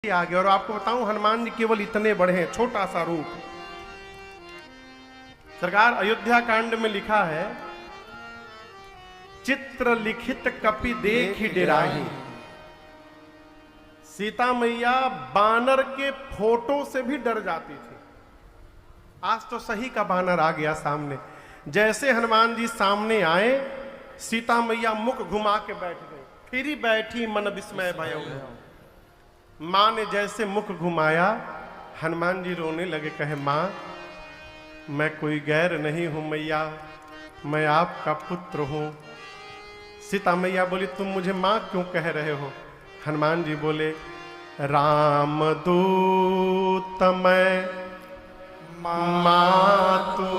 आ गया। और आपको बताऊं, हनुमान जी केवल इतने बड़े हैं, छोटा सा रूप। सरकार अयोध्या कांड में लिखा है, चित्र लिखित कपि देखि डेराहि। सीता मैया बानर के फोटो से भी डर जाती थी। आज तो सही का बानर आ गया सामने। जैसे हनुमान जी सामने आए, सीता मैया मुख घुमा के बैठ गई। फिर ही बैठी मन विस्मय भयो। मां ने जैसे मुख घुमाया, हनुमान जी रोने लगे, कहे मां मैं कोई गैर नहीं हूं मैया, मैं आपका पुत्र हूं। सीता मैया बोली, तुम मुझे मां क्यों कह रहे हो? हनुमान जी बोले, राम दूत मैं मातु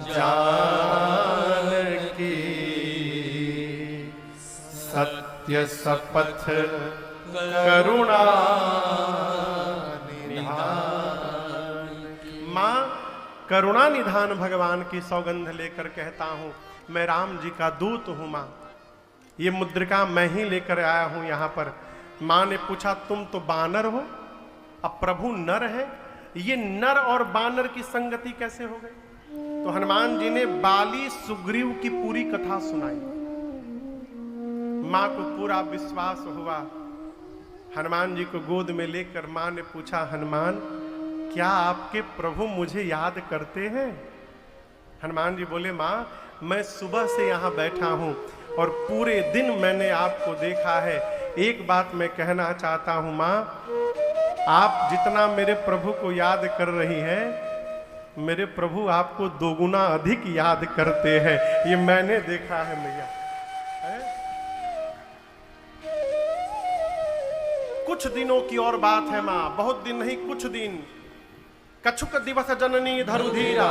जानकी, सत्य शपथ करुणा निधान। मां करुणा निधान भगवान की सौगंध लेकर कहता हूं, मैं राम जी का दूत हूं। मां ये मुद्रिका मैं ही लेकर आया हूं यहां पर। मां ने पूछा, तुम तो बानर हो, अब प्रभु नर है, ये नर और बानर की संगति कैसे हो गई? तो हनुमान जी ने बाली सुग्रीव की पूरी कथा सुनाई। मां को पूरा विश्वास हुआ। हनुमान जी को गोद में लेकर मां ने पूछा, हनुमान क्या आपके प्रभु मुझे याद करते हैं? हनुमान जी बोले, मां मैं सुबह से यहां बैठा हूं और पूरे दिन मैंने आपको देखा है। एक बात मैं कहना चाहता हूं मां, आप जितना मेरे प्रभु को याद कर रही हैं, मेरे प्रभु आपको दोगुना अधिक याद करते हैं। ये मैंने देखा है मैया। कुछ दिनों की और बात है मां, बहुत दिन नहीं, कुछ दिन। कछुक दिवस जननी धरुधीरा,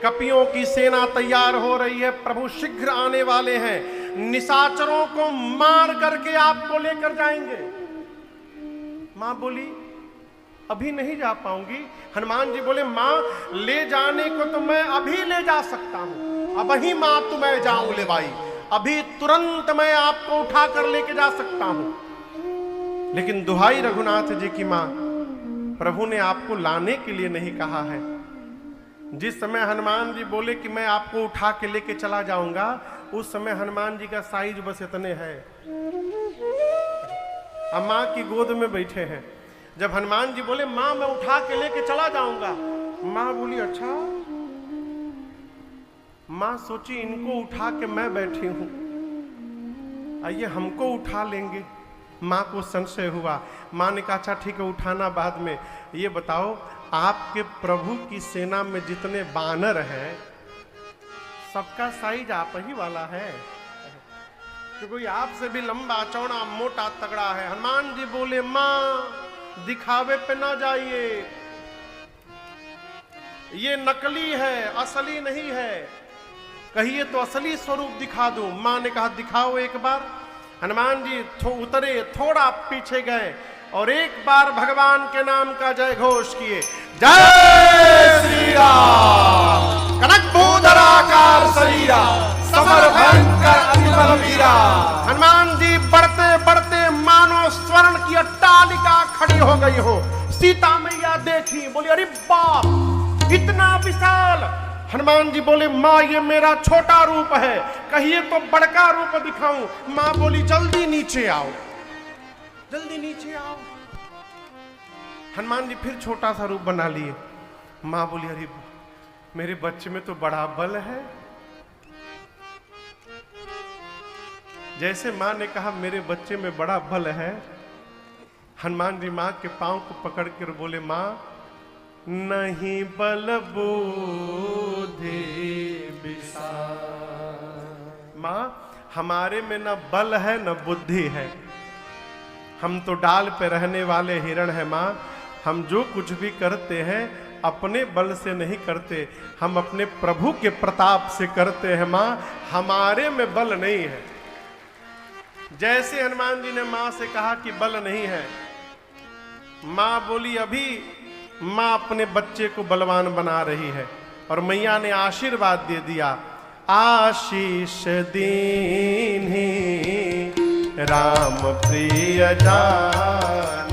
कपियों की सेना तैयार हो रही है, प्रभु शीघ्र आने वाले हैं, निशाचरों को मार करके आपको लेकर जाएंगे। मां बोली, अभी नहीं जा पाऊंगी। हनुमान जी बोले, मां ले जाने को तो मैं अभी ले जा सकता हूं, अब ही मां तो मैं जाऊं ले भाई, अभी तुरंत मैं आपको उठा कर लेके जा सकता हूं। लेकिन दुहाई रघुनाथ जी की मां, प्रभु ने आपको लाने के लिए नहीं कहा है। जिस समय हनुमान जी बोले कि मैं आपको उठा के लेके चला जाऊंगा, उस समय हनुमान जी का साइज बस इतने है। अब मां की गोद में बैठे हैं। जब हनुमान जी बोले, मां मैं उठा के लेके चला जाऊंगा, मां बोली, अच्छा। मां सोची, इनको उठा के मैं बैठी हूं, आइए हमको उठा लेंगे। मां को संशय हुआ। मां ने कहा, अच्छा ठीक है, उठाना बाद में। ये बताओ, आपके प्रभु की सेना में जितने बानर हैं, सबका साइज आप ही वाला है कि कोई आपसे भी लंबा चौड़ा मोटा तगड़ा है? हनुमान जी बोले, मां दिखावे पे ना जाइए, ये नकली है, असली नहीं है, कहिए तो असली स्वरूप दिखा दूं। मां ने कहा, दिखाओ एक बार। हनुमान जी उतरे, थोड़ा पीछे गए और एक बार भगवान के नाम का जय घोष किए, जय श्री राम। कनक भूधराकार शरीरा, समर भयंकर अति बलवीरा। हनुमान जी बढ़ते बढ़ते मानो स्वर्ण की अट्टालिका खड़ी हो गई हो। सीता मैया देखी, बोली, अरे बाप इतना विशाल। हनुमान जी बोले, मां ये मेरा छोटा रूप है, कहिए तो बड़का रूप दिखाऊं? मां बोली, जल्दी नीचे आओ, जल्दी नीचे आओ। हनुमान जी फिर छोटा सा रूप बना लिए। मां बोली, अरे मेरे बच्चे में तो बड़ा बल है। जैसे मां ने कहा मेरे बच्चे में बड़ा बल है, हनुमान जी मां के पांव को पकड़ कर बोले, मां नहीं बल बुद्धि विशाल। मां हमारे में न बल है न बुद्धि है, हम तो डाल पे रहने वाले हिरण हैं। मां हम जो कुछ भी करते हैं अपने बल से नहीं करते, हम अपने प्रभु के प्रताप से करते हैं। मां हमारे में बल नहीं है। जैसे हनुमान जी ने मां से कहा कि बल नहीं है, मां बोली, अभी मां अपने बच्चे को बलवान बना रही है। और मैया ने आशीर्वाद दे दिया, आशीष दीन्ही राम प्रिय जान।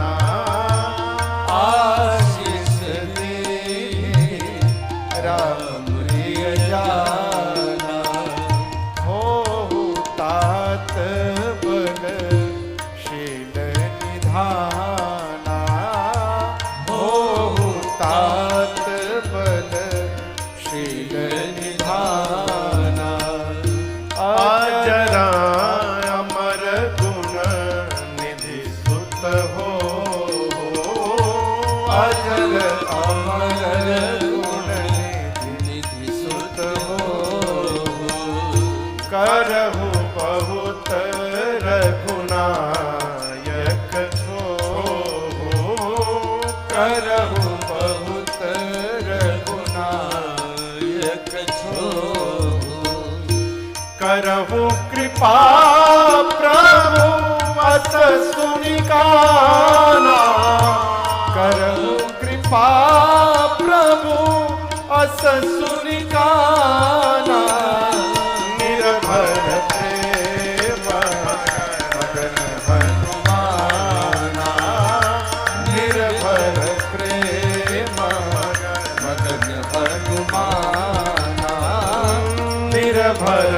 निधाना, हो तात बल शील निधाना। अजरा अमर गुण निधि सुत हो, अजर अमर गुण निधि सुत हो। करहु बहुत रघुनायक छो, करहु बहुत रघुनायक छो। करहु कृपा प्रभु अस सुनिकाना, करहु कृपा प्रभु अस सुनिकाना। निर्भर प्रेम मगन हनुमाना, निर्भर प्रेम मगन हनुमाना। निर्भर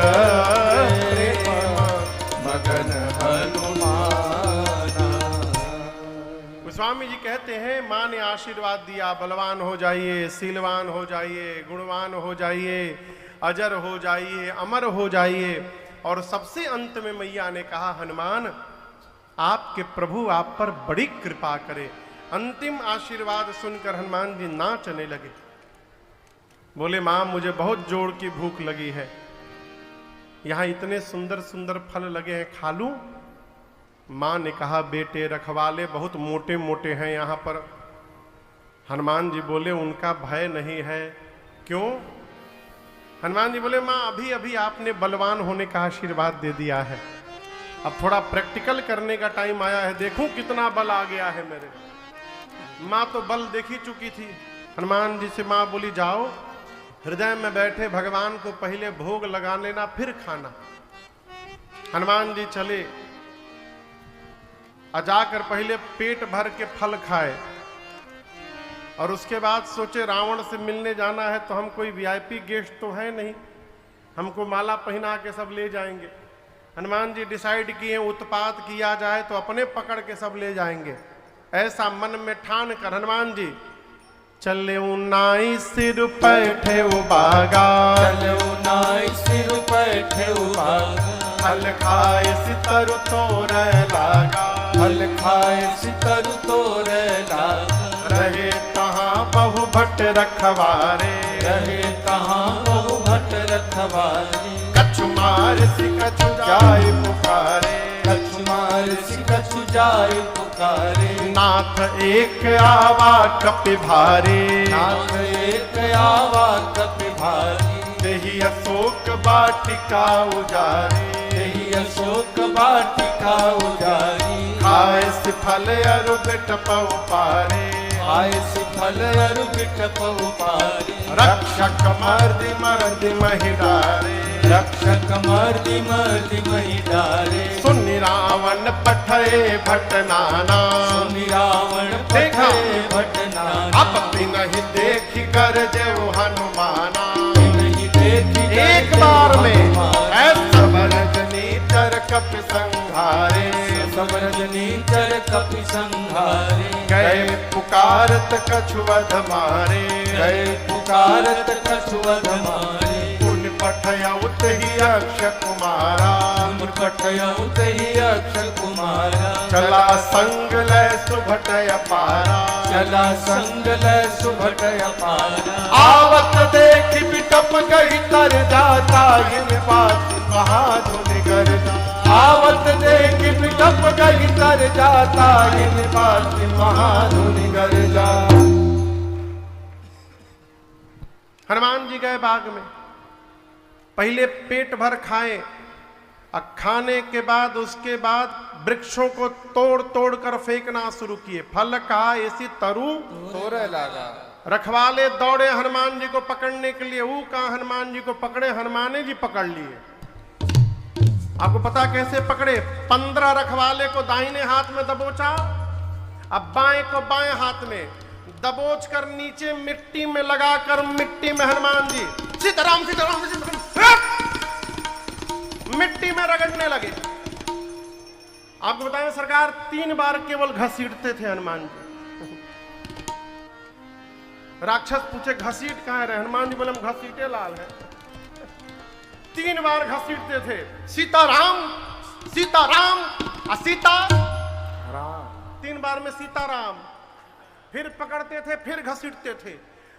मगन हनुमाना। गोस्वामी जी कहते हैं माँ ने आशीर्वाद दिया, बलवान हो जाइए, शीलवान हो जाइए, गुणवान हो जाइए, अजर हो जाइए, अमर हो जाइए। और सबसे अंत में मैया ने कहा हनुमान आपके प्रभु आप पर बड़ी कृपा करे। अंतिम आशीर्वाद सुनकर हनुमान जी नाचने लगे, बोले माँ मुझे बहुत जोर की भूख लगी है, यहाँ इतने सुंदर सुंदर फल लगे हैं, खा लूं? माँ ने कहा बेटे रखवाले बहुत मोटे मोटे हैं यहाँ पर। हनुमान जी बोले उनका भय नहीं है। क्यों? हनुमान जी बोले माँ अभी अभी आपने बलवान होने का आशीर्वाद दे दिया है, अब थोड़ा प्रैक्टिकल करने का टाइम आया है, देखूं कितना बल आ गया है मेरे। माँ तो बल देख ही चुकी थी। हनुमान जी से माँ बोली जाओ हृदय में बैठे भगवान को पहले भोग लगा लेना फिर खाना। हनुमान जी चले, जाकर पहले पेट भर के फल खाए और उसके बाद सोचे रावण से मिलने जाना है तो हम कोई वीआईपी गेस्ट तो है नहीं, हमको माला पहना के सब ले जाएंगे। हनुमान जी डिसाइड किए उत्पात किया जाए तो अपने पकड़ के सब ले जाएंगे। ऐसा मन में ठान कर हनुमान जी चले उन्नाई सिर पैठे बागा, चले उन्नाई सिर पैठे बागा। फल खाए सितरु तोर लागा, फल खाए सितरु तोर लागा। रहे कहाँ बहु भट्ट रखवारे, रहे कहाँ बहु भट्ट रखवारे। कछु मार सी कछु जाय पुकारे, कछु मार सी कछु जाय पुकारे। नाथ एक आवा कपि भारे, नाथ एक आवा कपि भारी। देहि अशोक वाटिका उजारे, देहि अशोक वाटिका उजारी। खाए से फल अरु बिटपउ पारे, खाए से फल अरु बिटपउ पारे। रक्षक मर्दि मर्दि महिडारे, रक्षक मर्दि मर्दि महिडारे। सुनि रावण पठये भट नाना, सुनि रावण देखा पठये भट नाना। अब नहीं देखी कर जेऊ हनुमाना। नहीं देखी एक बार में ऐसा रजनी तर कपि संघारे, सब रजनी चर कपि संघारे। गए पुकारत कछु वध मारे, गए पुकारत कछु वध मारे। पुण्य पठयउत ही अक्षय कुमारा, पुण्य पठयउत ही अक्षय कुमारा। चला संग लय सुभटय पारा, चला संग लय सुभटय पारा। आवत देखी बिटप गई तर जाता, इन बात महाधुनि गर्जा। आवत देखी बिटप गई तर जाता, इन बात महाधुनि गर्जा। हनुमान जी गए बाग में, पहले पेट भर खाए और खाने के बाद उसके बाद वृक्षों को तोड़ तोड़ कर फेंकना शुरू किए। फल कहा ऐसी तरु तोरे लागा। रखवाले दौड़े हनुमान जी को पकड़ने के लिए, वो कहा हनुमान जी को पकड़े, हनुमान जी पकड़ लिए। आपको पता कैसे पकड़े? 15 रखवाले को दाहिने हाथ में दबोचा, अब बाएं को बाएं हाथ में दबोच कर नीचे मिट्टी में लगाकर मिट्टी में हनुमान जी सीताराम सीताराम सीताराम मिट्टी में रगड़ने लगे। आपको बताएं सरकार 3 बार केवल घसीटते थे हनुमान जी। राक्षस पूछे घसीट कहां रहे? हनुमान जी बोले हम घसीटे लाल है। 3 बार घसीटते थे, सीताराम सीताराम सीता राम, 3 बार में सीताराम, फिर पकड़ते थे, फिर घसीटते थे।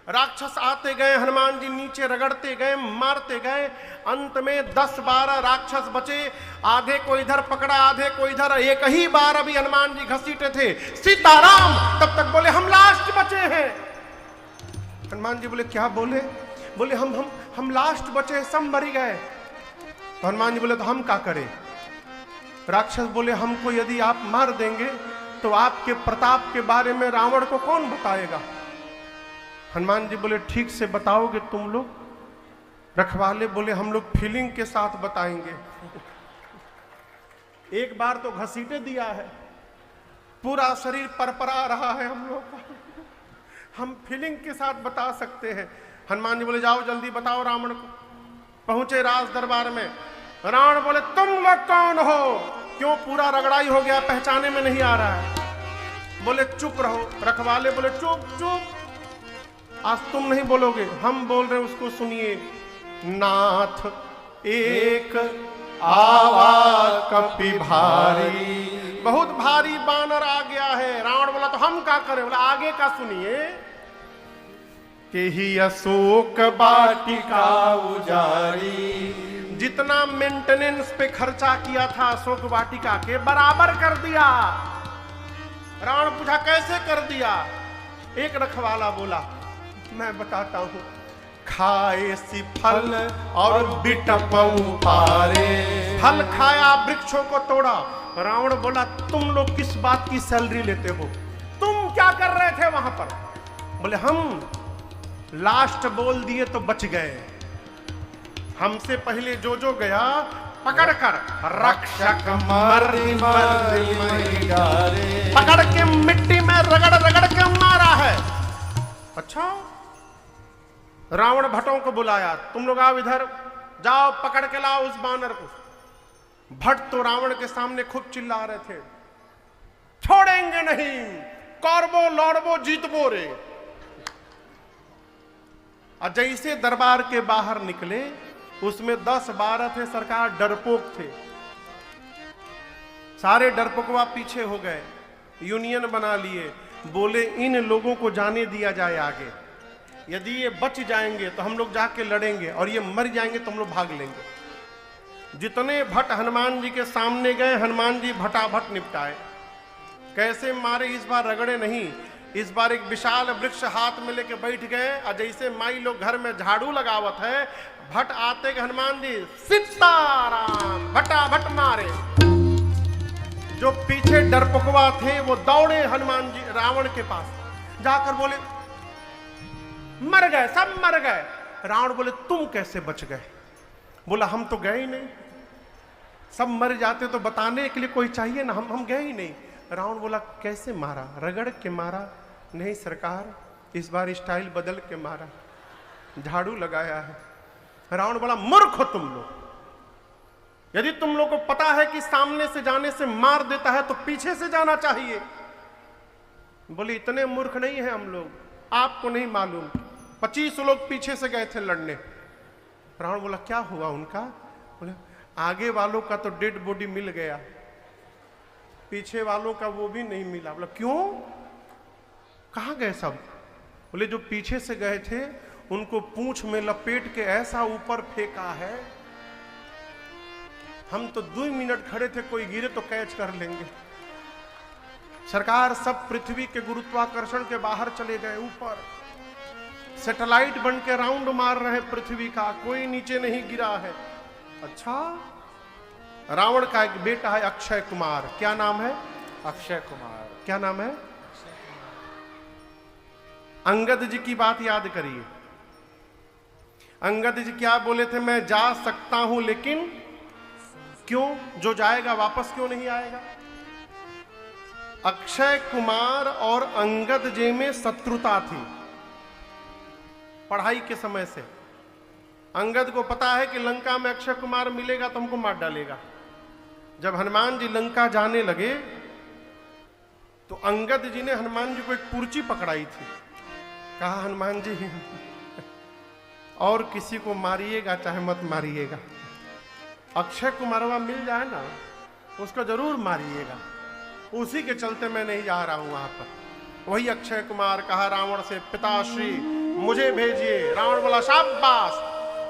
राक्षस आते गए, हनुमान जी नीचे रगड़ते गए, मारते गए। अंत में 10-12 राक्षस बचे, आधे को इधर पकड़ा, आधे को इधर। एक ही बार अभी हनुमान जी घसीटे थे, सीताराम, तब तक बोले हम लास्ट बचे हैं। हनुमान जी बोले क्या बोले? बोले हम लास्ट बचे, सब मर गए। तो हनुमान जी बोले तो हम क्या करें? राक्षस बोले हमको यदि आप मार देंगे तो आपके प्रताप के बारे में रावण को कौन बताएगा? हनुमान जी बोले ठीक से बताओगे तुम लोग? रखवाले बोले हम लोग फीलिंग के साथ बताएंगे। एक बार तो घसीटे दिया है, पूरा शरीर परपरा रहा है हम लोग का, हम फीलिंग के साथ बता सकते हैं। हनुमान जी बोले जाओ जल्दी बताओ रावण को। पहुंचे राज दरबार में, रावण बोले तुम लोग कौन हो? क्यों पूरा रगड़ाई हो गया, पहचाने में नहीं आ रहा है। बोले चुप रहो। रखवाले बोले चुप चुप, आज तुम नहीं बोलोगे, हम बोल रहे उसको सुनिए। नाथ एक आवा कपि भारी, बहुत भारी बानर आ गया है। रावण बोला तो हम क्या करें? बोला आगे का सुनिए। कि ही अशोक वाटिका उजारी, जितना मेंटेनेंस पे खर्चा किया था अशोक वाटिका के, बराबर कर दिया। रावण पूछा कैसे कर दिया? एक रखवाला बोला मैं बताता हूं, खाए सी फल और बिटपऊ पारे, फल खाया वृक्षों को तोड़ा। रावण बोला तुम लोग किस बात की सैलरी लेते हो? तुम क्या कर रहे थे वहां पर? बोले हम लास्ट बोल दिए तो बच गए, हमसे पहले जो जो गया पकड़कर रक्षक मर्दी मर्दी डारे, पकड़ के मिट्टी में रगड़ रगड़ के मारा है। अच्छा, रावण भट्टों को बुलाया, तुम लोग आओ इधर, जाओ पकड़ के लाओ उस बानर को। भट्ट तो रावण के सामने खूब चिल्ला रहे थे, छोड़ेंगे नहीं, कौरवो लौड़बो जीतबो रे। और जैसे दरबार के बाहर निकले, उसमें 10-12 थे सरकार, डरपोक थे। सारे डरपोकवा पीछे हो गए, यूनियन बना लिए। बोले इन लोगों को जाने दिया जाए आगे, यदि ये बच जाएंगे तो हम लोग जाके लड़ेंगे, और ये मर जाएंगे तो हम लोग भाग लेंगे। जितने भट्ट हनुमान जी के सामने गए, हनुमान जी भटाभट निपटाए। कैसे मारे? इस बार रगड़े नहीं, इस बार एक विशाल वृक्ष हाथ में लेके बैठ गए। और जैसे माई लोग घर में झाड़ू लगावत है, भट्ट आते के हनुमान जी सीताराम भटाभट मारे। जो पीछे डरपोकवा थे वो दौड़े हनुमान जी रावण के पास, जाकर बोले मर गए, सब मर गए। रावण बोले तुम कैसे बच गए? बोला हम तो गए ही नहीं, सब मर जाते तो बताने के लिए कोई चाहिए ना, हम गए ही नहीं। रावण बोला कैसे मारा? रगड़ के मारा? नहीं सरकार, इस बार स्टाइल बदल के मारा, झाड़ू लगाया है। रावण बोला मूर्ख हो तुम लोग, यदि तुम लोग को पता है कि सामने से जाने से मार देता है तो पीछे से जाना चाहिए। बोले इतने मूर्ख नहीं है हम लोग, आपको नहीं मालूम, 25 लोग पीछे से गए थे लड़ने। रावण बोला क्या हुआ उनका? बोले आगे वालों का तो डेड बॉडी मिल गया, पीछे वालों का वो भी नहीं मिला। बोला क्यों, कहां गए सब? बोले जो पीछे से गए थे उनको पूंछ में लपेट के ऐसा ऊपर फेंका है, हम तो 2 मिनट खड़े थे, कोई गिरे तो कैच कर लेंगे। सरकार सब पृथ्वी के गुरुत्वाकर्षण के बाहर चले गए, ऊपर सैटेलाइट बन के राउंड मार रहे पृथ्वी का, कोई नीचे नहीं गिरा है। अच्छा, रावण का एक बेटा है अक्षय कुमार, क्या नाम है? अक्षय कुमार। क्या नाम है? अंगद जी की बात याद करिए। अंगद जी क्या बोले थे? मैं जा सकता हूं लेकिन क्यों? जो जाएगा वापस क्यों नहीं आएगा? अक्षय कुमार और अंगद जी में शत्रुता थी पढ़ाई के समय से। अंगद को पता है कि लंका में अक्षय कुमार मिलेगा तो हमको मार डालेगा, जब हनुमान जी लंका जाने लगे तो अंगद जी ने हनुमान जी को एक पुर्ची पकड़ाई थी। कहा हनुमान जी और किसी को मारिएगा चाहे मत मारिएगा, अक्षय कुमारवा मिल जाए ना उसको जरूर मारिएगा, उसी के चलते मैं नहीं जा रहा हूं वहां पर। वही अक्षय कुमार कहा रावण से, पिताश्री मुझे भेजिए। रावण बोला शाबाश।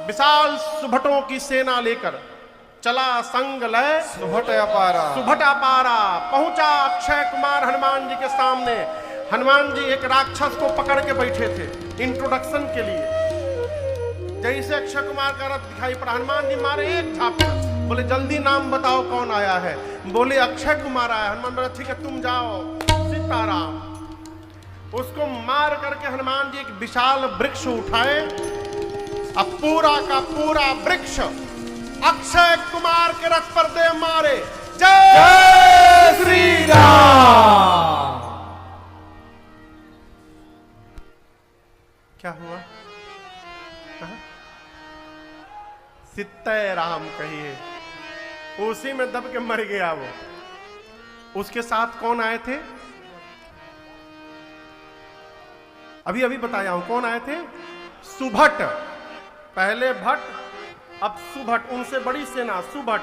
विशाल सुभटों की सेना लेकर चला संग लय सुभट अपारा। सुभट अपारा। पहुंचा अक्षय कुमार हनुमान जी के सामने। हनुमान जी एक राक्षस को पकड़ के बैठे थे इंट्रोडक्शन के लिए। जैसे अक्षय कुमार का रथ दिखाई पड़ा, हनुमान जी मारे एक झापड़, बोले जल्दी नाम बताओ कौन आया है। बोले अक्षय कुमार आया। हनुमान बोला ठीक है तुम जाओ। सीताराम। उसको मार करके हनुमान जी एक विशाल वृक्ष उठाए। अब पूरा का पूरा वृक्ष अक्षय कुमार के रथ पर दे मारे। जय श्री राम। क्या हुआ? सित्तय राम कहिए। उसी में दब के मर गया वो। उसके साथ कौन आए थे? अभी अभी बताया हूं कौन आए थे। सुभट। पहले भट्ट अब सुभट, उनसे बड़ी सेना सुभट।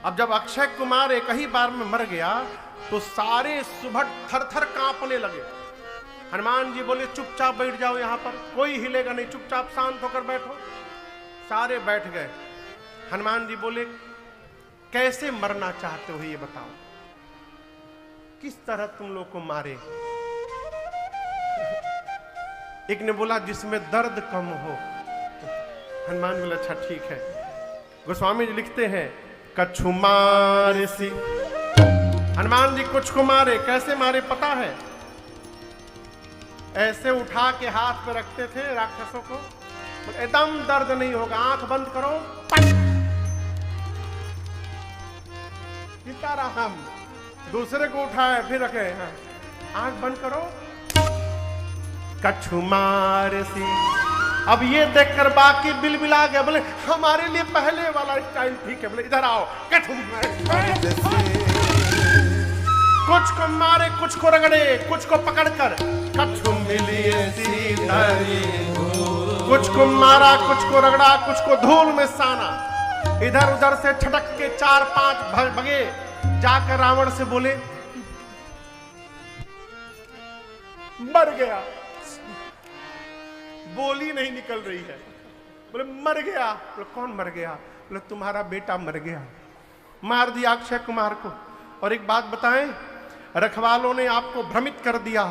अब जब अक्षय कुमार एक ही बार में मर गया तो सारे सुभट थर थर कांपने लगे। हनुमान जी बोले चुपचाप बैठ जाओ, यहां पर कोई हिलेगा नहीं, चुपचाप शांत होकर बैठो। सारे बैठ गए। हनुमान जी बोले कैसे मरना चाहते हो ये बताओ, किस तरह तुम लोग को मारे। एक ने बोला जिसमें दर्द कम हो। हनुमान बोला अच्छा ठीक है। गोस्वामी जी लिखते हैं कछु मारे सी। हनुमान जी कुछ को मारे। कैसे मारे पता है? ऐसे उठा के हाथ पे रखते थे राक्षसों को, एकदम दर्द नहीं होगा, आंख बंद करो, सीताराम। दूसरे को उठाए फिर रखे, आंख बंद करो, कछु मार सी। अब ये देखकर बाकी बिलबिला गए, बोले हमारे लिए पहले वाला स्टाइल ठीक है। बोले इधर आओ, कछु कुछ को मारे, कुछ को रगड़े, कुछ को पकड़कर कछु मिलिए सीधरी। कुछ को मारा, कुछ को रगड़ा, कुछ को धूल में साना। इधर उधर से छटक के 4-5 भगे। जाकर रावण से बोले मर गया। बोली नहीं निकल रही है। बोले मर गया। बोले कौन मर गया? बोले तुम्हारा बेटा मर गया, मार दिया अक्षय कुमार को। और एक बात बताएं, रखवालों ने आपको भ्रमित कर दिया,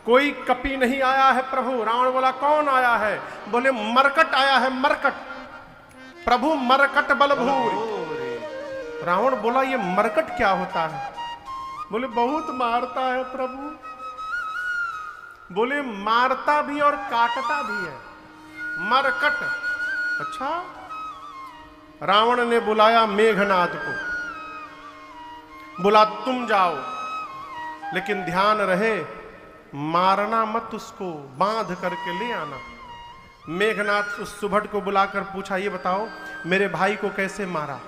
कोई कपि नहीं आया है प्रभु। रावण बोला कौन आया है? बोले मरकट आया है, मरकट। प्रभु मरकट बलभूर। रावण बोला ये मरकट क्या होता है? बोले बहुत मारता है प्रभु। बोले मारता भी और काटता भी है, मरकट। अच्छा। रावण ने बुलाया मेघनाद को, बोला तुम जाओ, लेकिन ध्यान रहे मारना मत, उसको बांध करके ले आना। मेघनाद उस सुभट को बुलाकर पूछा ये बताओ मेरे भाई को कैसे मारा?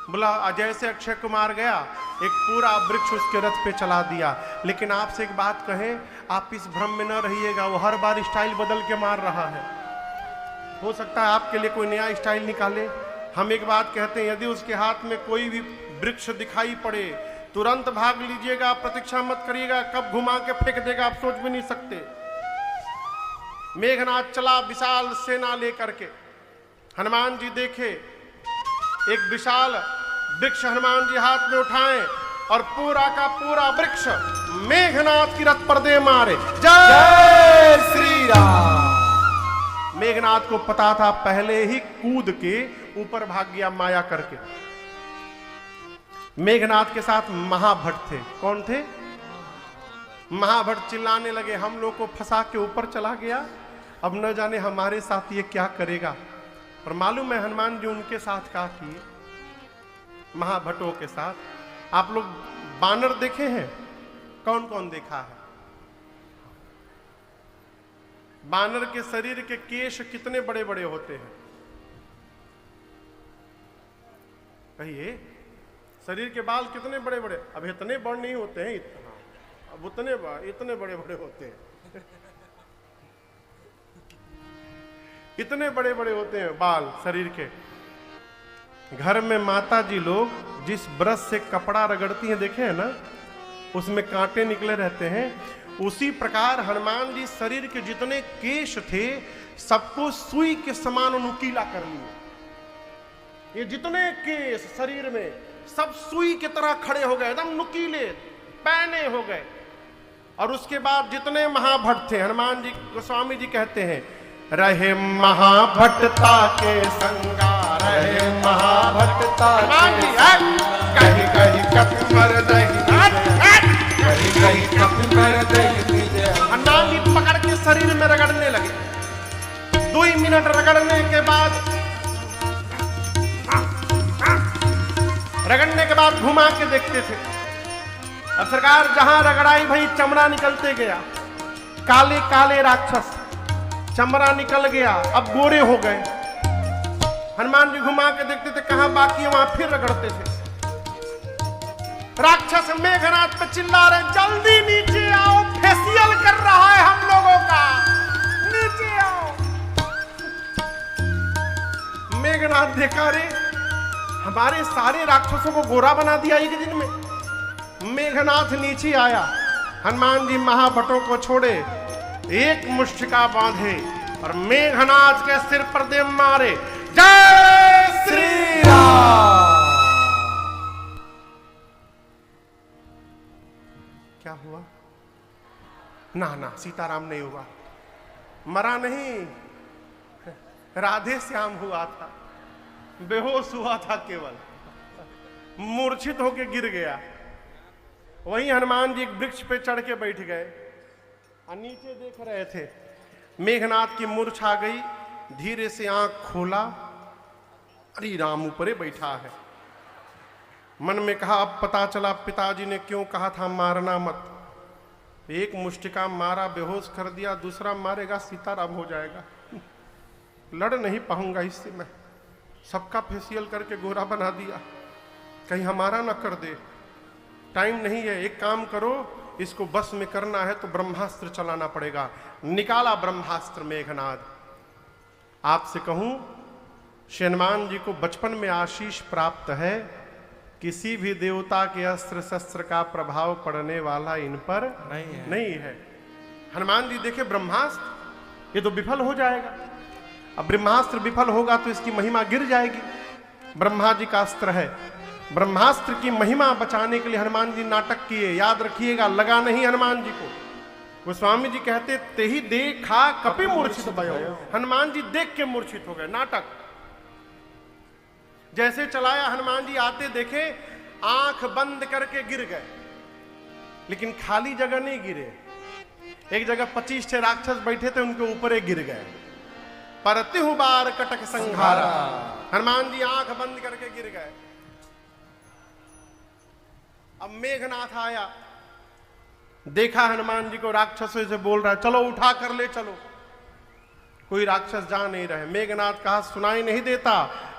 बोला जैसे अक्षय कुमार गया एक पूरा वृक्ष उसके रथ पे चला दिया। लेकिन आपसे एक बात कहें, आप इस भ्रम में न रहिएगा, वो हर बार स्टाइल बदल के मार रहा है। हो सकता है आपके लिए कोई नया स्टाइल निकाले। हम एक बात कहते हैं, यदि उसके हाथ में कोई भी वृक्ष दिखाई पड़े तुरंत भाग लीजिएगा, प्रतीक्षा मत करिएगा, कब घुमा के फेंक देगा आप सोच भी नहीं सकते। मेघनाद चला विशाल सेना लेकर के। हनुमान जी देखे एक विशाल वृक्ष हनुमान जी हाथ में उठाएं और पूरा का पूरा वृक्ष मेघनाद की रथ पर दे मारे। जय श्री राम। मेघनाद को पता था, पहले ही कूद के ऊपर भाग गया माया करके। मेघनाद के साथ महाभट्ट थे। कौन थे? महाभट्ट चिल्लाने लगे हम लोग को फंसा के ऊपर चला गया, अब न जाने हमारे साथ ये क्या करेगा। और मालूम है हनुमान जी उनके साथ क्या किए? महाभट्टों के साथ। आप लोग बानर देखे हैं? कौन कौन देखा है? बानर के शरीर के केश कितने बड़े बड़े होते हैं? कहिए। शरीर के बाल कितने बड़े बड़े, अब इतने बड़े नहीं होते हैं, अब इतने बड़े बड़े होते हैं इतने बड़े बड़े होते हैं बाल शरीर के। घर में माता जी लोग जिस ब्रश से कपड़ा रगड़ती हैं, देखे हैं ना, उसमें कांटे निकले रहते हैं। उसी प्रकार हनुमान जी शरीर के जितने केश थे सबको सुई के समान नुकीला कर लिए। ये जितने केश शरीर में सब सुई की तरह खड़े हो गए, एकदम नुकीले पैने हो गए। और उसके बाद जितने महाभट्ट थे, हनुमान जी गोस्वामी जी कहते हैं, रहे महाभट्टता के संगा, रहे महाभट्टता हनुमान जी कहीं कहीं कप मर नहीं, कहीं कहीं कप मर नहीं। हनुमान जी पकड़ के शरीर में रगड़ने लगे। 2 मिनट रगड़ने के बाद घुमा के देखते थे। अब सरकार जहां रगड़ाई भाई चमड़ा निकलते गया, काले काले राक्षस, चमड़ा निकल गया, अब गोरे हो गए। हनुमान जी घुमा के देखते थे कहां बाकी है, वहां फिर रगड़ते थे। राक्षस मेघनाथ पे चिल्ला रहे, जल्दी नीचे आओ, फेशियल कर रहा है हम लोगों का, नीचे आओ। मेघनाथ देखा, रे हमारे सारे राक्षसों को गोरा बना दिया एक दिन में। मेघनाथ नीचे आया, हनुमान जी महाभट्टों को छोड़े, एक मुष्टिका बांधे और मेघनाथ के सिर पर दे मारे। जय श्री राम। क्या हुआ? ना ना, सीताराम नहीं हुआ, मरा नहीं, राधे श्याम हुआ था, बेहोश हुआ था, केवल मूर्छित होके गिर गया। वहीं हनुमान जी एक वृक्ष पे चढ़ के बैठ गए और नीचे देख रहे थे। मेघनाथ की मूर्छा गई, धीरे से आंख खोला, अरे राम ऊपरे बैठा है। मन में कहा, अब पता चला पिताजी ने क्यों कहा था मारना मत। एक मुष्टिका मारा, बेहोश कर दिया, दूसरा मारेगा सीताराम हो जाएगा, लड़ नहीं पाऊंगा इससे मैं। सबका फेशियल करके गोरा बना दिया, कहीं हमारा ना कर दे। टाइम नहीं है, एक काम करो, इसको बस में करना है तो ब्रह्मास्त्र चलाना पड़ेगा। निकाला ब्रह्मास्त्र मेघनाद। आपसे कहूं, हनुमान जी को बचपन में आशीष प्राप्त है, किसी भी देवता के अस्त्र शस्त्र का प्रभाव पड़ने वाला इन पर नहीं है। हनुमान जी देखे ब्रह्मास्त्र, ये तो विफल हो जाएगा। अब ब्रह्मास्त्र विफल होगा तो इसकी महिमा गिर जाएगी। ब्रह्मा जी का अस्त्र है, ब्रह्मास्त्र की महिमा बचाने के लिए हनुमान जी नाटक किए। याद रखिएगा, लगा नहीं हनुमान जी को। गोस्वामी जी कहते, ते ही देखा कपि मूर्छित भयो। हनुमान जी देख के मूर्छित हो गए। नाटक जैसे चलाया, हनुमान जी आते देखे, आंख बंद करके गिर गए, लेकिन खाली जगह नहीं गिरे। एक जगह 25 राक्षस बैठे थे, उनके ऊपर गिर गए। परतिहु बार कटक संघारा। हनुमान जी आंख बंद करके गिर गए। अब मेघनाथ आया, देखा हनुमान जी को राक्षसों से बोल रहा है, चलो उठा कर ले चलो। कोई राक्षस जा नहीं रहे। मेघनाथ कहा, सुनाई नहीं देता,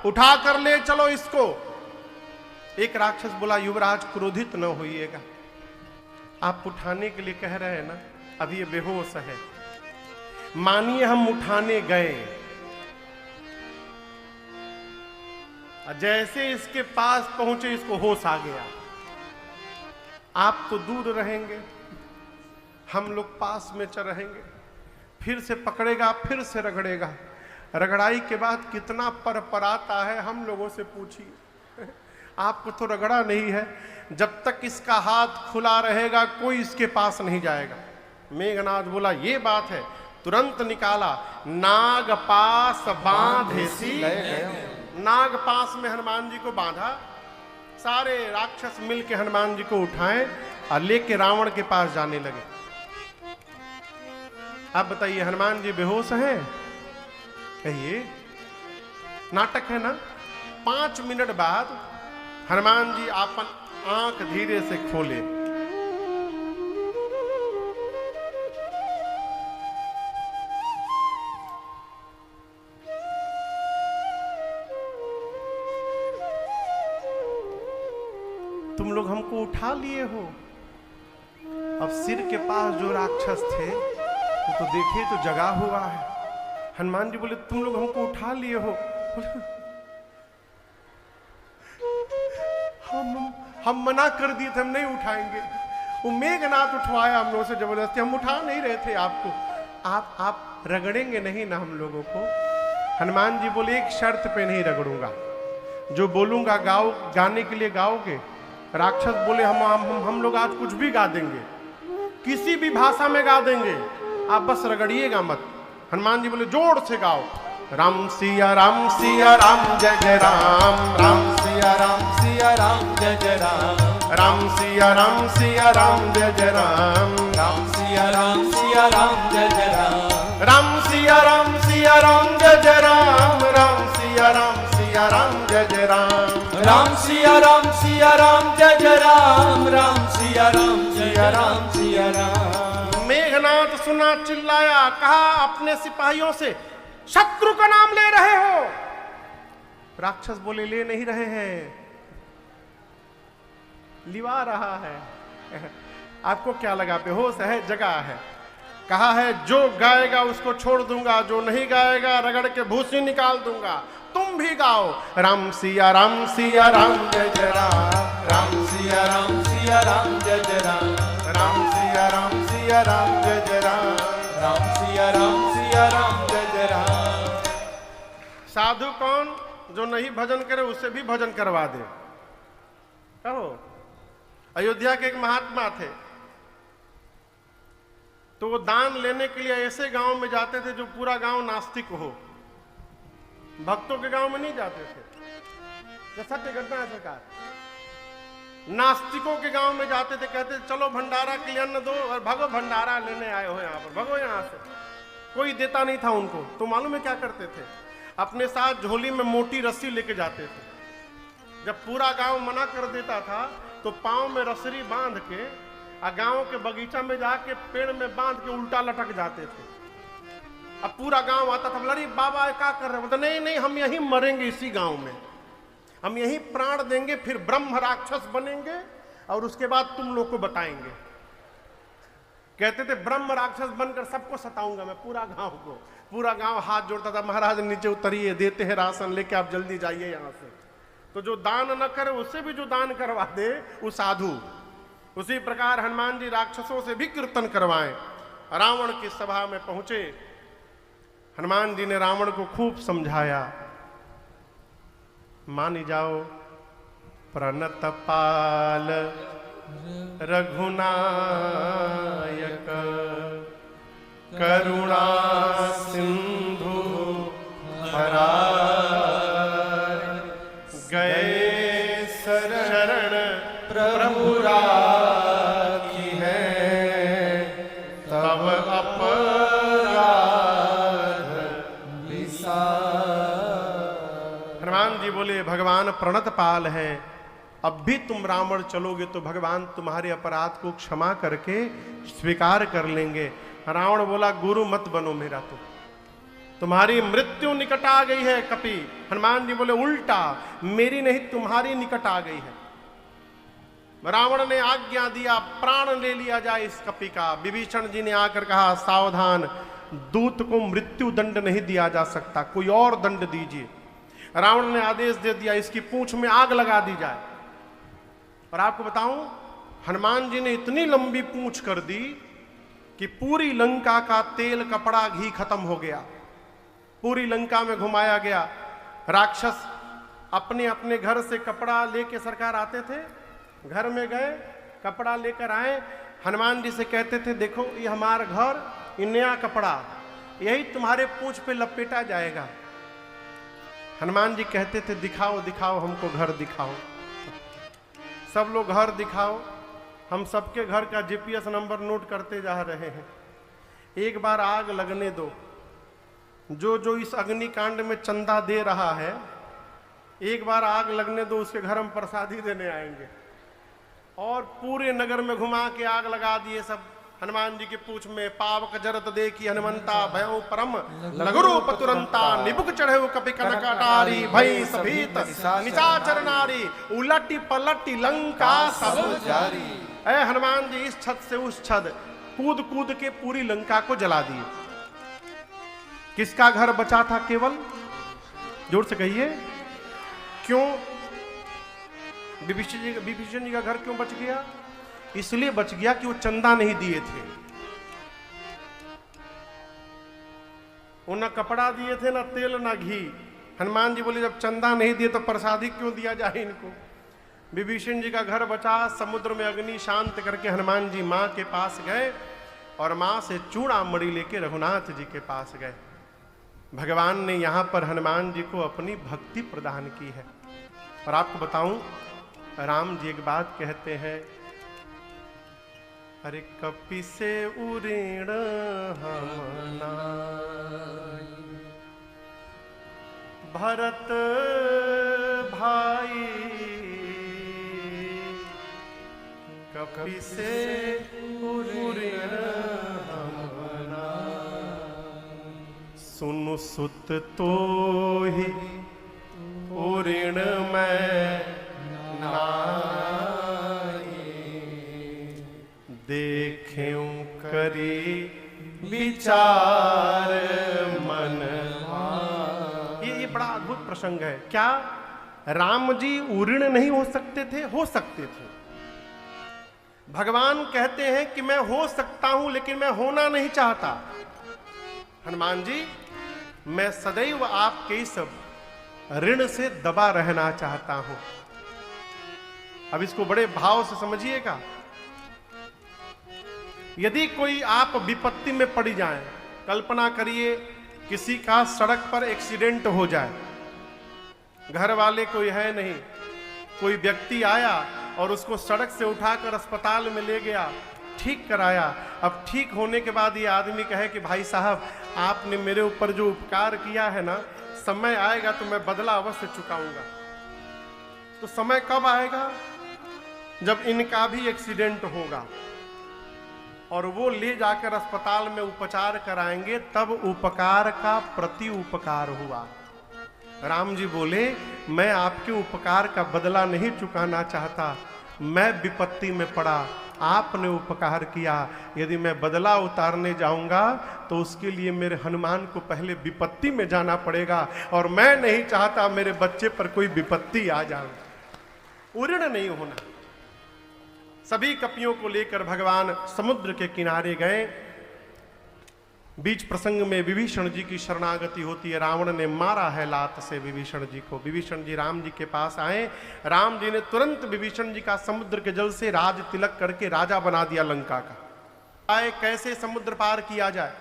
उठा कर ले चलो इसको। एक राक्षस बोला, युवराज क्रोधित न होइएगा, आप उठाने के लिए कह रहे हैं ना, अभी ये बेहोश है। मानिए हम उठाने गए, जैसे इसके पास पहुंचे इसको होश आ गया। आप तो दूर रहेंगे, हम लोग पास में रहेंगे। फिर से पकड़ेगा, फिर से रगड़ेगा। रगड़ाई के बाद कितना परपराता है, हम लोगों से पूछिए। आपको तो रगड़ा नहीं है। जब तक इसका हाथ खुला रहेगा कोई इसके पास नहीं जाएगा। मेघनाथ बोला, ये बात है। तुरंत निकाला, नाग पास बांधेसी। नाग पास में हनुमान जी को बांधा। सारे राक्षस मिलके हनुमान जी को उठाएं और लेके रावण के पास जाने लगे। आप बताइए, हनुमान जी बेहोश हैं? कहिए, नाटक है ना। 5 मिनट बाद हनुमान जी अपन आंख धीरे से खोले। लोग हमको उठा लिए हो। अब सिर के पास जो राक्षस थे वो तो देखे तो जगा हुआ है। हनुमान जी बोले तुम लोग हमको उठा लिए हो। हम मना कर दिए थे, हम नहीं उठाएंगे। वो मेघनाथ उठवाया हम लोगों से जबरदस्ती, हम उठा नहीं रहे थे आपको। आप रगड़ेंगे नहीं ना हम लोगों को। हनुमान जी बोले एक शर्त पे नहीं रगड़ूंगा, जो बोलूंगा गाओ, गाने के लिए गाओगे। राक्षस बोले हम लोग आज कुछ भी गा देंगे, किसी भी भाषा में गा देंगे, आप बस रगड़िएगा मत। हनुमान जी बोले जोर से गाओ, राम सिया राम जय जय राम, राम सिया राम जय जय राम, राम सिया राम जय जय राम, राम सिया राम जय जय राम, राम सिया राम जय जय राम, राम सिया राम जय जय राम, राम सिया राम जय जय राम, राम सिया राम। मेघनाथ सुना, चिल्लाया, कहा अपने सिपाहियों से शत्रु का नाम ले रहे हो। राक्षस बोले ले नहीं रहे हैं, लिवा रहा है। आपको क्या लगा बेहोश है, जगा है। कहा है जो गाएगा उसको छोड़ दूंगा, जो नहीं गाएगा रगड़ के भूसी निकाल दूंगा। तुम भी गाओ, राम सिया राम जय जय राम, राम सिया राम जय जय राम, राम सिया राम जय जय राम, राम सिया राम जय जय राम। साधु कौन? जो नहीं भजन करे उससे भी भजन करवा दे। कहो, अयोध्या के एक महात्मा थे, तो वो दान लेने के लिए ऐसे गांव में जाते थे जो पूरा गांव नास्तिक हो, भक्तों के गांव में नहीं जाते थे। सत्य घटना है सरकार। नास्तिकों के गांव में जाते थे, कहते थे चलो भंडारा के लिए अन्न दो, और भगो भंडारा लेने आए हो यहाँ पर, भगो यहाँ से। कोई देता नहीं था उनको। तो मालूम है क्या करते थे? अपने साथ झोली में मोटी रस्सी लेके जाते थे। जब पूरा गांव मना कर देता था तो पांव में रस्सी बांध के गांव के बगीचा में जाके पेड़ में बांध के उल्टा लटक जाते थे। अब पूरा गांव आता था, बोला बाबा क्या कर रहे हो? मतलब नहीं हम यहीं मरेंगे, इसी गांव में हम यहीं प्राण देंगे, फिर ब्रह्म राक्षस बनेंगे और उसके बाद तुम लोग को बताएंगे। कहते थे ब्रह्म राक्षस बनकर सबको सताऊंगा मैं, पूरा गांव को। पूरा गांव हाथ जोड़ता था, महाराज नीचे उतरिए, देते हैं राशन लेके, आप जल्दी जाइए यहां से। तो जो दान न करे उससे भी जो दान करवा दे वो साधु। उसी प्रकार हनुमान जी राक्षसों से भी कीर्तन करवाएं। रावण की सभा में पहुंचे, हनुमान जी ने रावण को खूब समझाया। मान जाओ प्रणत पाल रघुनायक, करुणा सिंधु हरार, गए शरण प्रभु राखी है, तब अपराध विसार। हनुमान जी बोले भगवान प्रणत पाल है, अब भी तुम रावण चलोगे तो भगवान तुम्हारे अपराध को क्षमा करके स्वीकार कर लेंगे। रावण बोला गुरु मत बनो मेरा, तो तुम्हारी मृत्यु निकट आ गई है कपि। हनुमान जी बोले उल्टा, मेरी नहीं तुम्हारी निकट आ गई है। रावण ने आज्ञा दिया प्राण ले लिया जाए इस कपि का। विभीषण जी ने आकर कहा सावधान, दूत को मृत्यु दंड नहीं दिया जा सकता, कोई और दंड दीजिए। रावण ने आदेश दे दिया इसकी पूंछ में आग लगा दी जाए। और आपको बताऊं, हनुमान जी ने इतनी लंबी पूंछ कर दी कि पूरी लंका का तेल कपड़ा घी खत्म हो गया। पूरी लंका में घुमाया गया। राक्षस अपने अपने घर से कपड़ा लेके सरकार आते थे, घर में गए कपड़ा लेकर आए, हनुमान जी से कहते थे देखो ये हमारा घर, ये नया कपड़ा, यही तुम्हारे पूंछ पे लपेटा जाएगा। हनुमान जी कहते थे दिखाओ दिखाओ हमको घर दिखाओ। सब लोग घर दिखाओ। हम सबके घर का जीपीएस नंबर नोट करते जा रहे हैं। एक बार आग लगने दो। जो जो इस अग्निकांड में चंदा दे रहा है, एक बार आग लगने दो, उसके घर हम प्रसादी देने आएंगे। और पूरे नगर में घुमा के आग लगा दिए सब। हनुमान जी की पूछ में पावक जरत देखी हनुमंता भयउ परम लघुरूप तुरंता निबुक चढ़े कपि कनक अटारी भई सभीत निशाचर नारी उलटी पलटी लंका सब जारी। ऐ हनुमान जी इस छत से उस छत कूद कूद के पूरी लंका को जला दिए। किसका घर बचा था केवल? जोर से कहिए, क्यों विभीषण जी का घर क्यों बच गया? इसलिए बच गया कि वो चंदा नहीं दिए थे, वो न कपड़ा दिए थे, न तेल न घी। हनुमान जी बोले जब चंदा नहीं दिए तो प्रसादी क्यों दिया जाए इनको। विभीषण जी का घर बचा। समुद्र में अग्नि शांत करके हनुमान जी मां के पास गए और मां से चूड़ा मणि लेके रघुनाथ जी के पास गए। भगवान ने यहां पर हनुमान जी को अपनी भक्ति प्रदान की है। और आपको बताऊं, राम जी एक बात कहते हैं, अरे कपि से उऋण हम नाई, भरत भाई कपि से उऋण हम नाई, सुनु सुत तो ही उऋण मैं देखें करी विचार मन। ये बड़ा अद्भुत प्रसंग है। क्या राम जी उऋण नहीं हो सकते थे? हो सकते थे। भगवान कहते हैं कि मैं हो सकता हूं लेकिन मैं होना नहीं चाहता। हनुमान जी, मैं सदैव आपके इस ऋण से दबा रहना चाहता हूं। अब इसको बड़े भाव से समझिएगा। यदि कोई आप विपत्ति में पड़ जाए, कल्पना करिए किसी का सड़क पर एक्सीडेंट हो जाए, घर वाले कोई है नहीं, कोई व्यक्ति आया और उसको सड़क से उठाकर अस्पताल में ले गया, ठीक कराया। अब ठीक होने के बाद ये आदमी कहे कि भाई साहब आपने मेरे ऊपर जो उपकार किया है ना, समय आएगा तो मैं बदला अवश्य चुकाऊंगा। तो समय कब आएगा? जब इनका भी एक्सीडेंट होगा और वो ले जाकर अस्पताल में उपचार कराएंगे, तब उपकार का प्रति उपकार हुआ। राम जी बोले मैं आपके उपकार का बदला नहीं चुकाना चाहता, मैं विपत्ति में पड़ा, आपने उपकार किया, यदि मैं बदला उतारने जाऊंगा तो उसके लिए मेरे हनुमान को पहले विपत्ति में जाना पड़ेगा, और मैं नहीं चाहता मेरे बच्चे पर कोई विपत्ति आ जाए। उऋण नहीं होना। सभी कपियों को लेकर भगवान समुद्र के किनारे गए। बीच प्रसंग में विभीषण जी की शरणागति होती है। रावण ने मारा है लात से विभीषण जी को। विभीषण जी राम जी के पास आए। राम जी ने तुरंत विभीषण जी का समुद्र के जल से राज तिलक करके राजा बना दिया लंका का। आए कैसे समुद्र पार किया जाए?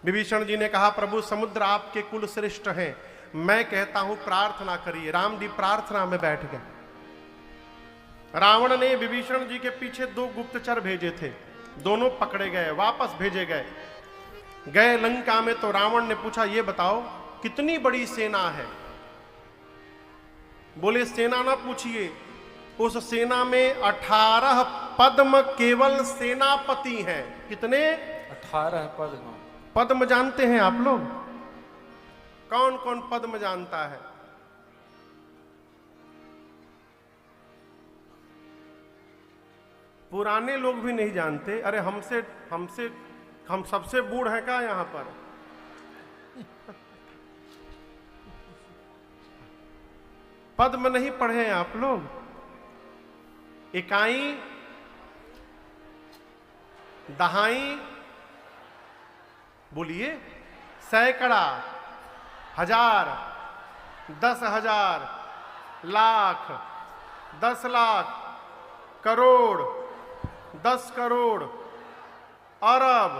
विभीषण जी ने कहा प्रभु समुद्र आपके कुल श्रेष्ठ हैं, मैं कहता हूं प्रार्थना करिए। राम जी प्रार्थना में बैठ गए। रावण ने विभीषण जी के पीछे 2 गुप्तचर भेजे थे, दोनों पकड़े गए, वापस भेजे गए। गए लंका में तो रावण ने पूछा ये बताओ कितनी बड़ी सेना है? बोले सेना ना पूछिए, उस सेना में 18 पद्म केवल सेनापति हैं। कितने? 18 पद्म। पद्म जानते हैं आप लोग? कौन कौन पद्म जानता है? पुराने लोग भी नहीं जानते। अरे हम सबसे बूढ़ हैं क्या यहां पर? पद्म नहीं पढ़े हैं आप लोग? इकाई, दहाई, बोलिए, सैकड़ा, हजार, 10,000, लाख, 10 लाख, करोड़, 10 करोड़, अरब,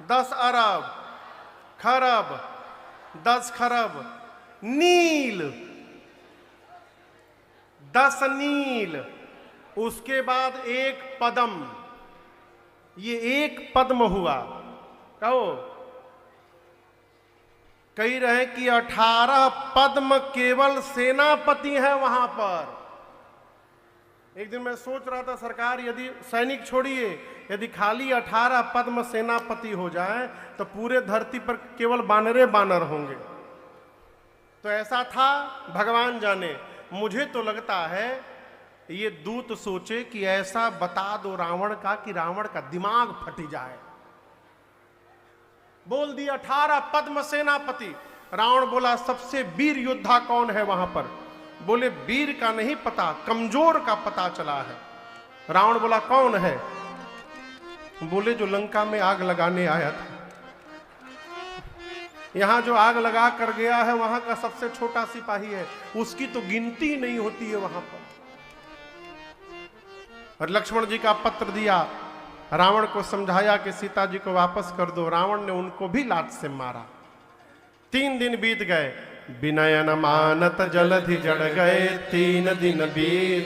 10 अरब, खरब, 10 खरब, नील, 10 नील, उसके बाद 1 पद्म। ये 1 पद्म हुआ। कहो कही रहे कि 18 पद्म केवल सेनापति है वहां पर। एक दिन मैं सोच रहा था सरकार यदि सैनिक छोड़िए, यदि खाली 18 पद्म सेनापति हो जाए तो पूरे धरती पर केवल बानरे बानर होंगे। तो ऐसा था, भगवान जाने। मुझे तो लगता है ये दूत सोचे कि ऐसा बता दो रावण का कि रावण का दिमाग फट जाए। बोल दिया 18 पद्म सेनापति। रावण बोला सबसे वीर योद्धा कौन है वहां पर? बोले वीर का नहीं पता, कमजोर का पता चला है। रावण बोला कौन है? बोले जो लंका में आग लगाने आया था। यहां जो आग लगा कर गया है वहां का सबसे छोटा सिपाही है, उसकी तो गिनती नहीं होती है वहां पर। और लक्ष्मण जी का पत्र दिया, रावण को समझाया कि सीता जी को वापस कर दो। रावण ने उनको भी लात से मारा। 3 दिन बीत गए, विनय न मानत जलधि जड़ गए। 3 दिन बीत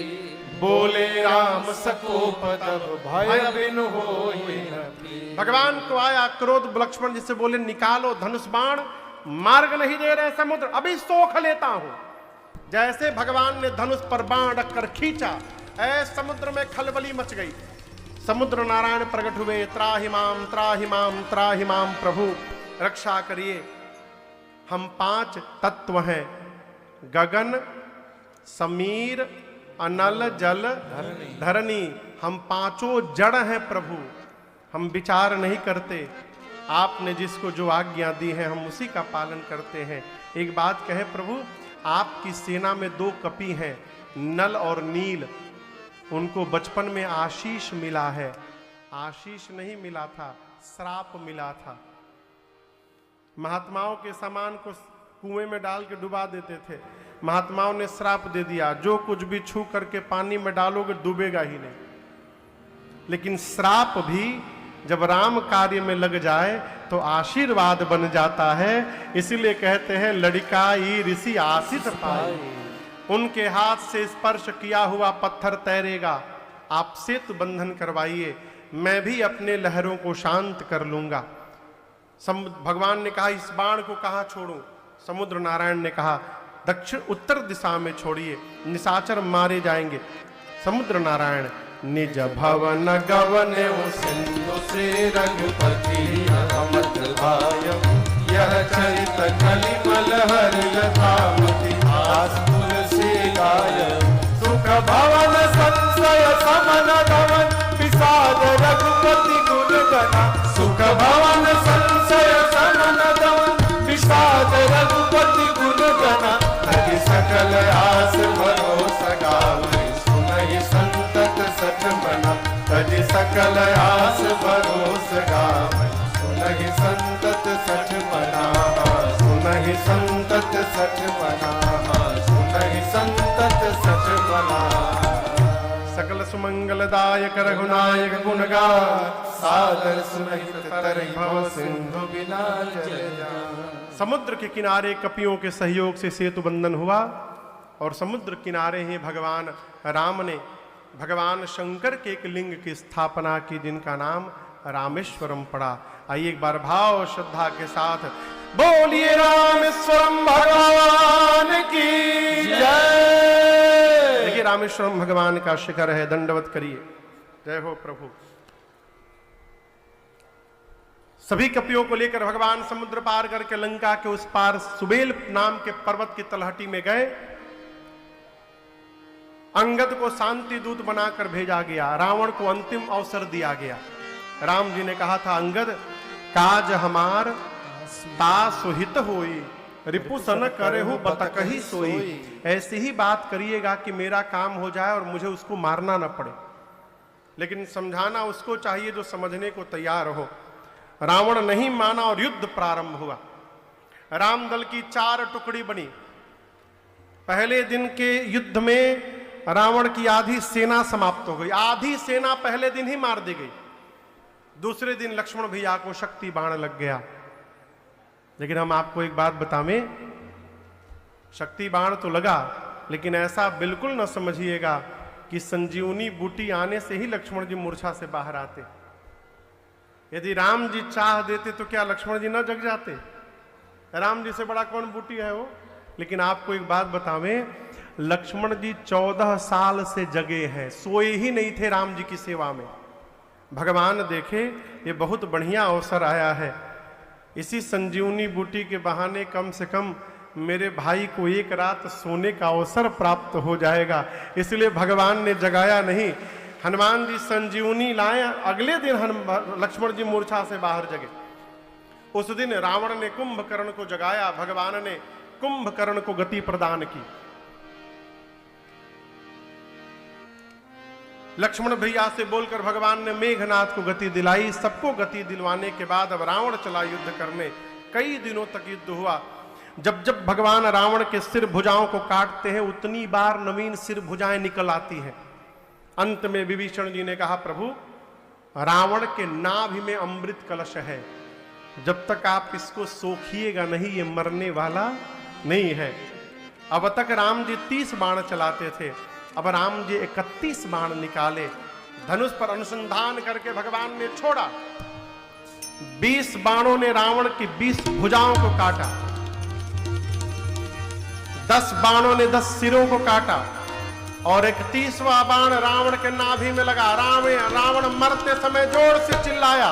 बोले राम सकोप तब भय बिन होई न। भगवान को आया क्रोध, लक्ष्मण जी से बोले निकालो धनुष बाण, मार्ग नहीं दे रहे समुद्र, अभी सोख लेता हूं। जैसे भगवान ने धनुष पर बाण रखकर खींचा, ऐ समुद्र में खलबली मच गई। समुद्र नारायण प्रकट हुए, त्राहिमाम त्राहिमाम त्राहिमाम, प्रभु रक्षा करिए। हम 5 तत्व हैं, गगन समीर अनल जल धरणी। हम 5 जड़ हैं प्रभु, हम विचार नहीं करते। आपने जिसको जो आज्ञा दी है हम उसी का पालन करते हैं। एक बात कहे प्रभु, आपकी सेना में 2 कपि हैं, नल और नील। उनको बचपन में आशीष मिला है। आशीष नहीं मिला था, श्राप मिला था। महात्माओं के सामान को कुएं में डाल के डुबा देते थे। महात्माओं ने श्राप दे दिया, जो कुछ भी छू करके पानी में डालोगे डूबेगा ही नहीं। लेकिन श्राप भी जब राम कार्य में लग जाए तो आशीर्वाद बन जाता है। इसीलिए कहते हैं लड़िकाई ऋषि आशीष पाए। उनके हाथ से स्पर्श किया हुआ पत्थर तैरेगा। आप सेतु बंधन करवाइए, मैं भी अपने लहरों को शांत कर लूंगा। भगवान ने कहा इस बाण को कहां छोड़ूं? समुद्र नारायण ने कहा दक्षिण उत्तर दिशा में छोड़िए, निशाचर मारे जाएंगे। समुद्र नारायण निज भवन गवन सिंधु से रघुपति अमत भाय। यह चरित कलिमल हर यथामति आस तुलसी गाय। सुख भवन संशय समन गवन विषाद रघुपति गुण गना। सुख भवन संशय समन गवन विषाद रघुपति गुण गना। तजि सकल आस भरोसा गावै सुनहि संतत सच मना। तजि सकल आस भरोसा गावै सुनहि संतत सच मना। सुनहि संतत सच मना। सुनहि संतत सच मना। सकल सुमंगलदायक रघुनायक गुणगा सादर सुनहि तरहि भव सिंधु बिना जल जान। समुद्र के किनारे कपियों के सहयोग से सेतु बंधन हुआ और समुद्र किनारे ही भगवान राम ने भगवान शंकर के एक लिंग की स्थापना की, जिनका नाम रामेश्वरम पड़ा। आइए एक बार भाव श्रद्धा के साथ बोलिए रामेश्वरम भगवान की जय। देखिए रामेश्वरम भगवान का शिखर है, दंडवत करिए। जय हो प्रभु। सभी कपियों को लेकर भगवान समुद्र पार करके लंका के उस पार सुबेल नाम के पर्वत की तलहटी में गए। अंगद को शांति दूत बनाकर भेजा गया, रावण को अंतिम अवसर दिया गया। राम जी ने कहा था अंगद काज हमार ता सुहित होई, रिपु सन करे हो बतकही सोई। ऐसी ही बात करिएगा कि मेरा काम हो जाए और मुझे उसको मारना ना पड़े। लेकिन समझाना उसको चाहिए जो समझने को तैयार हो। रावण नहीं माना और युद्ध प्रारंभ हुआ। राम दल की 4 टुकड़ी बनी। पहले दिन के युद्ध में रावण की आधी सेना समाप्त हो गई। आधी सेना पहले दिन ही मार दी गई। दूसरे दिन लक्ष्मण भैया को शक्ति बाण लग गया। लेकिन हम आपको एक बात बतावें, शक्ति बाण तो लगा, लेकिन ऐसा बिल्कुल न समझिएगा कि संजीवनी बूटी आने से ही लक्ष्मण जी मूर्छा से बाहर आते। यदि राम जी चाह देते तो क्या लक्ष्मण जी न जग जाते? राम जी से बड़ा कौन बूटी है वो? लेकिन आपको एक बात बतावें, लक्ष्मण जी 14 साल से जगे हैं, सोए ही नहीं थे राम जी की सेवा में। भगवान देखे ये बहुत बढ़िया अवसर आया है, इसी संजीवनी बूटी के बहाने कम से कम मेरे भाई को एक रात सोने का अवसर प्राप्त हो जाएगा, इसलिए भगवान ने जगाया नहीं। हनुमान जी संजीवनी लाए, अगले दिन लक्ष्मण जी मूर्छा से बाहर जगे। उस दिन रावण ने कुंभकर्ण को जगाया, भगवान ने कुंभकर्ण को गति प्रदान की। लक्ष्मण भैया से बोलकर भगवान ने मेघनाथ को गति दिलाई। सबको गति दिलवाने के बाद अब रावण चला युद्ध करने। कई दिनों तक युद्ध हुआ। जब जब भगवान रावण के सिर भुजाओं को काटते हैं उतनी बार नवीन सिर भुजाएं निकल आती हैं। अंत में विभीषण जी ने कहा, प्रभु रावण के नाभि में अमृत कलश है, जब तक आप इसको सोखिएगा नहीं ये मरने वाला नहीं है। अब तक राम जी 30 बाण चलाते थे, अब राम जी 31 बाण निकाले। धनुष पर अनुसंधान करके भगवान ने छोड़ा। 20 बाणों ने रावण की 20 भुजाओं को काटा, 10 बाणों ने 10 सिरों को काटा और 31वां बाण रावण के नाभि में लगा। रावण मरते समय जोर से चिल्लाया,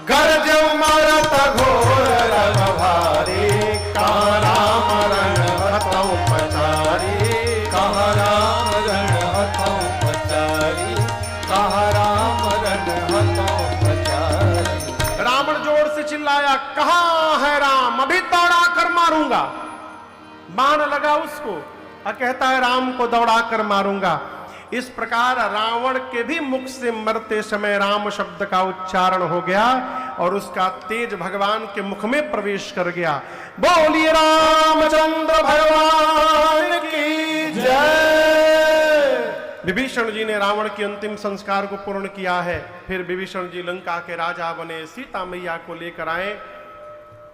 गरज मरत घोर रव भारी, कहाँ राम रण हतौ पचारी, कहाँ राम रण हतौ पचारी, कहाँ राम रण हतौ पचारी। रावण जोर से चिल्लाया, कहाँ है राम, अभी दौड़ा कर मारूंगा। बाण लगा उसको और कहता है राम को दौड़ा कर मारूंगा। इस प्रकार रावण के भी मुख से मरते समय राम शब्द का उच्चारण हो गया और उसका तेज भगवान के मुख में प्रवेश कर गया। बोलिए रामचंद्र भगवान की जय। विभीषण जी ने रावण के अंतिम संस्कार को पूर्ण किया है। फिर विभीषण जी लंका के राजा बने, सीता मैया को लेकर आए।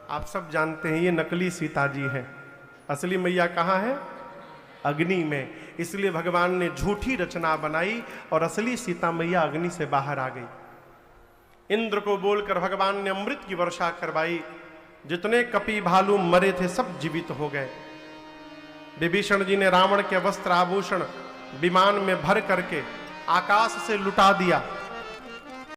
आप सब जानते हैं ये नकली सीता जी है, असली मैया कहाँ है? अग्नि में। इसलिए भगवान ने झूठी रचना बनाई और असली सीता मैया अग्नि से बाहर आ गई। इंद्र को बोलकर भगवान ने अमृत की वर्षा करवाई। जितने कपि भालू मरे थे सब जीवित हो गए। विभीषण जी ने रावण के वस्त्र आभूषण विमान में भर करके आकाश से लुटा दिया।